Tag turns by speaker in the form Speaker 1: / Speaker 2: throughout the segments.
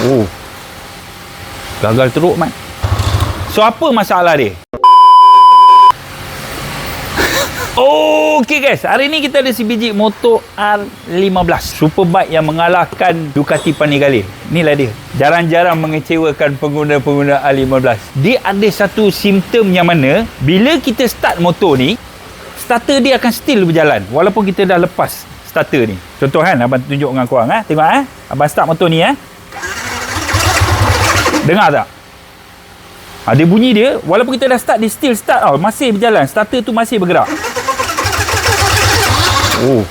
Speaker 1: Oh, gagal teruk, Mat. So, apa masalah dia? Okey guys, hari ni kita ada sebiji motor R15 Superbike yang mengalahkan Ducati Panigale. Inilah dia. Jarang-jarang mengecewakan pengguna-pengguna R15. Dia ada satu simptom yang mana bila kita start motor ni, starter dia akan still berjalan walaupun kita dah lepas starter ni. Contoh kan, abang tunjuk dengan korang tengok abang start motor ni dengar tak? Dia bunyi dia walaupun kita dah start, dia still start tau, masih berjalan, starter tu masih bergerak. Oh,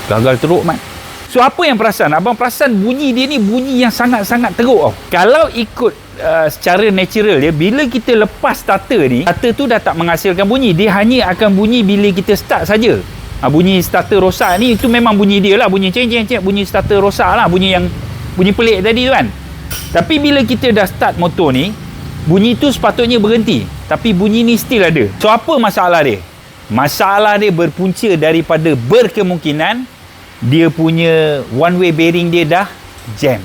Speaker 1: gagal teruk, Mat. So, apa yang perasan? Abang perasan bunyi dia ni bunyi yang sangat-sangat teruk tau. Kalau ikut secara natural dia, bila kita lepas starter ni, starter tu dah tak menghasilkan bunyi. Dia hanya akan bunyi bila kita start saja. Bunyi starter rosak ni, itu memang bunyi dia lah. Bunyi ceng-ceng-ceng, bunyi starter rosak lah. Bunyi pelik tadi tu kan. Tapi bila kita dah start motor ni, bunyi tu sepatutnya berhenti. Tapi bunyi ni still ada. So, apa masalah dia? Masalah dia berpunca daripada berkemungkinan dia punya one way bearing dia dah jam.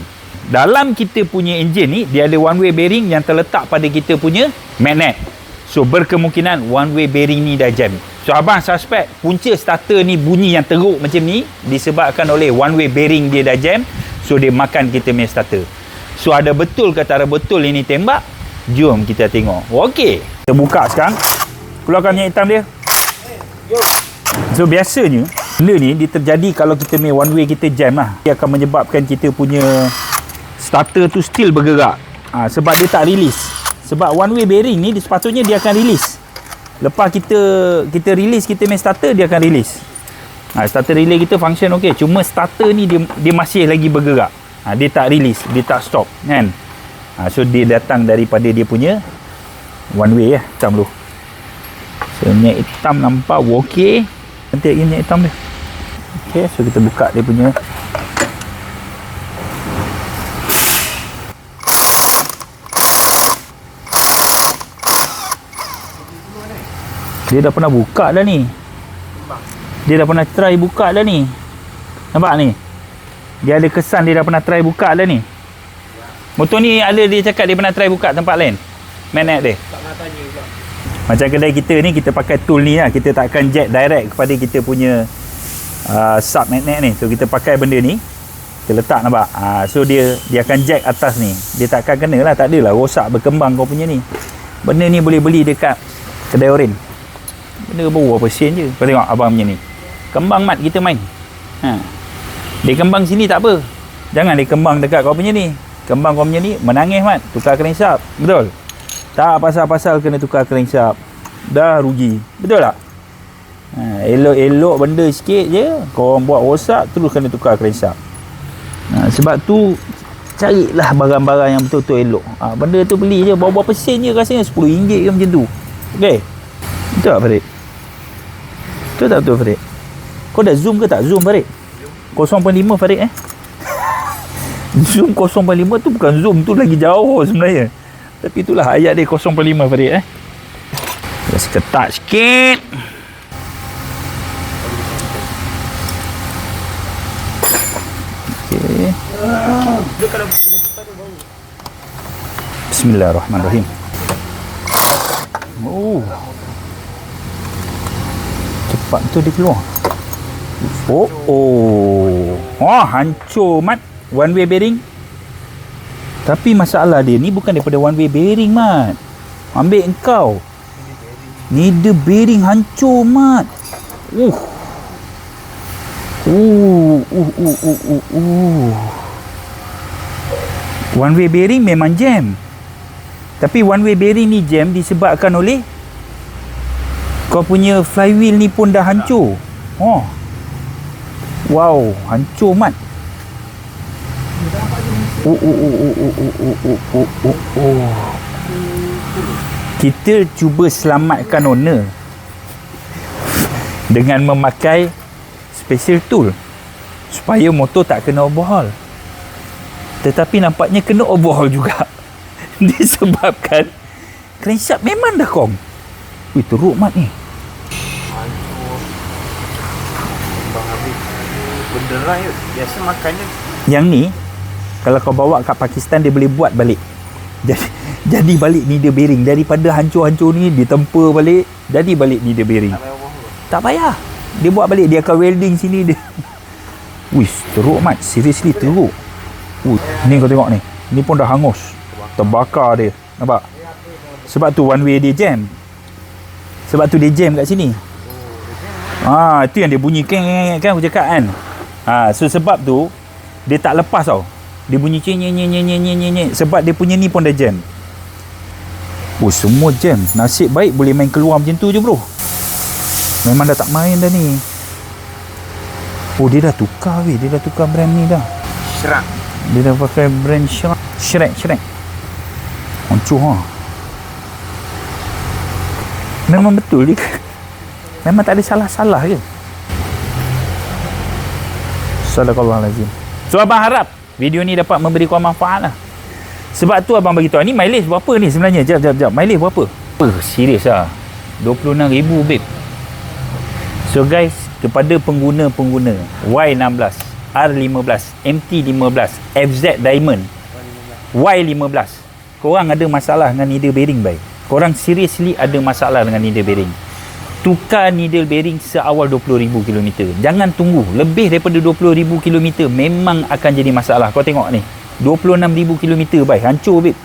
Speaker 1: Dalam kita punya enjin ni, dia ada one way bearing yang terletak pada kita punya magnet. So, berkemungkinan one way bearing ni dah jam. So, abang suspect punca starter ni bunyi yang teruk macam ni disebabkan oleh one way bearing dia dah jam. So, dia makan kita punya starter. So, ada betul ke tak ada betul ini tembak? Jom kita tengok. Okey, kita buka sekarang. Keluarkan minyak hitam dia. So, biasanya benda ni dia terjadi kalau kita punya one way kita jam lah. Dia akan menyebabkan kita punya starter tu still bergerak. Sebab dia tak release. Sebab one way bearing ni sepatutnya dia akan release. Lepas kita release kita punya starter, dia akan release. Starter relay kita function okey. Cuma starter ni dia masih lagi bergerak. Dia tak release, dia tak stop kan. So, dia datang daripada dia punya one way hitam dulu. So, minyak hitam nampak okey. Nanti lagi minyak hitam dia. Okey, so kita buka dia punya. Dia dah pernah buka dah ni. Dia dah pernah try buka dah ni. Nampak ni? Dia ada kesan dia dah pernah try buka dah ni. Motor ni ada dia cakap dia pernah try buka tempat lain. Magnet dia. Tak nak tanya juga. Macam kedai kita ni, kita pakai tool ni lah. Kita takkan jack direct kepada kita punya sub magnet ni. So, kita pakai benda ni. Kita letak, nampak? So, dia akan jack atas ni. Dia takkan kena lah. Tak adalah rosak berkembang kau punya ni. Benda ni boleh beli dekat kedai oren. Benda baru berapa sen je. Kau tengok abang punya ni. Kembang, Mat, kita main. Dia kembang sini tak apa. Jangan dia kembang dekat kau punya ni. Kembang kau punya ni menangis, Mat. Tukar crankshaft. Betul? Tak pasal-pasal kena tukar crankshaft. Dah rugi. Betul tak? Elok-elok benda sikit je, kau orang buat rosak, terus kena tukar crankshaft. Sebab tu carilah barang-barang yang betul-betul elok. Benda tu beli je berapa sen je, rasanya RM10 ke macam tu. Okey. Betul tak, Farid? Betul tak betul, Farid? Kau dah zoom ke tak? Zoom, Farid? 0.5 Farid Zoom 0.5 tu bukan zoom, tu lagi jauh sebenarnya. Tapi itulah ayat dia 0.5 Farid Let's ketat sikit. Okey. Bismillahirrahmanirrahim. Cepat tu dia keluar. Hancur, Mat. One way bearing. Tapi masalah dia ni bukan daripada one way bearing, Mat. Ambil engkau. Ni the bearing hancur, Mat. One way bearing memang jam. Tapi one way bearing ni jam disebabkan oleh kau punya flywheel ni pun dah hancur. Wow, hancur, Mat. Kita cuba selamatkan owner dengan memakai special tool supaya motor tak kena overhaul. Tetapi nampaknya kena overhaul juga. Disebabkan crankshaft memang dah kong. Teruk, Mat ni.
Speaker 2: Bang Habib benda lain biasa makannya.
Speaker 1: Yang ni Kalau kau bawa kat Pakistan, dia boleh buat balik. Jadi balik needle bearing. Daripada hancur-hancur ni, ditempa balik, jadi balik needle bearing. Tak payah. Dia buat balik. Dia akan welding sini dia. Wih, teruk mat. Seriously teruk. Ni kau tengok ni. Ni pun dah hangus. Terbakar dia. Nampak? Sebab tu one way dia jam. Sebab tu dia jam kat sini. Itu yang dia bunyi kan aku cakap kan. So sebab tu dia tak lepas tau. Dia bunyi nyek. Sebab dia punya ni pun dah jam. Semua jam. Nasib baik boleh main keluar macam tu je bro. Memang dah tak main dah ni. Dia dah tukar weh. Dia dah tukar brand ni dah.
Speaker 2: Shrek.
Speaker 1: Dia dah pakai brand Shrek. Hancur ha. Memang betul dia. Memang tak ada salah-salah ke? Sadaqallahulazim. So abang harap video ni dapat memberi kau manfaat lah. Sebab tu abang bagi tahu. Ni mileage berapa ni sebenarnya? Jap. Mileage berapa? Serius lah. 26,000 babe. So guys, kepada pengguna-pengguna Y16, R15, MT15, FZ Diamond, Y15, korang ada masalah dengan needle bearing baik. Korang seriously ada masalah dengan needle bearing. Tukar needle bearing seawal 20,000 km. Jangan tunggu. Lebih daripada 20,000 km memang akan jadi masalah. Kau tengok ni. 26,000 km baik. Hancur babe.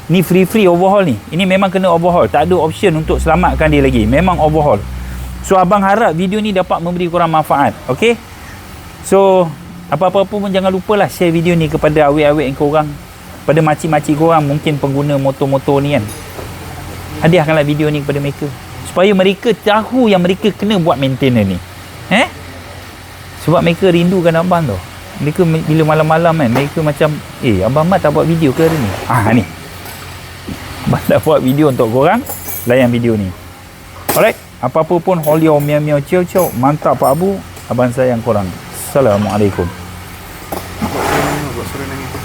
Speaker 1: Ni free overhaul ni. Ini memang kena overhaul. Tak ada option untuk selamatkan dia lagi. Memang overhaul. So abang harap video ni dapat memberi korang manfaat. Okay? So apa-apa pun jangan lupalah share video ni kepada awek-awek korang, pada makcik-makcik korang, mungkin pengguna motor-motor ni kan. Hadiahkanlah video ni kepada mereka supaya mereka tahu yang mereka kena buat maintenance ni. Sebab mereka rindukan abang tau. Mereka bila malam-malam kan, mereka macam Abang Mat tak buat video ke hari ni? Ni abang dah buat video untuk korang. Layan video ni. Alright, apa-apa pun Holio miau-miau ciao-ciao. Mantap Pak Abu. Abang sayang korang. Assalamualaikum.
Speaker 2: Buat suruh nangis.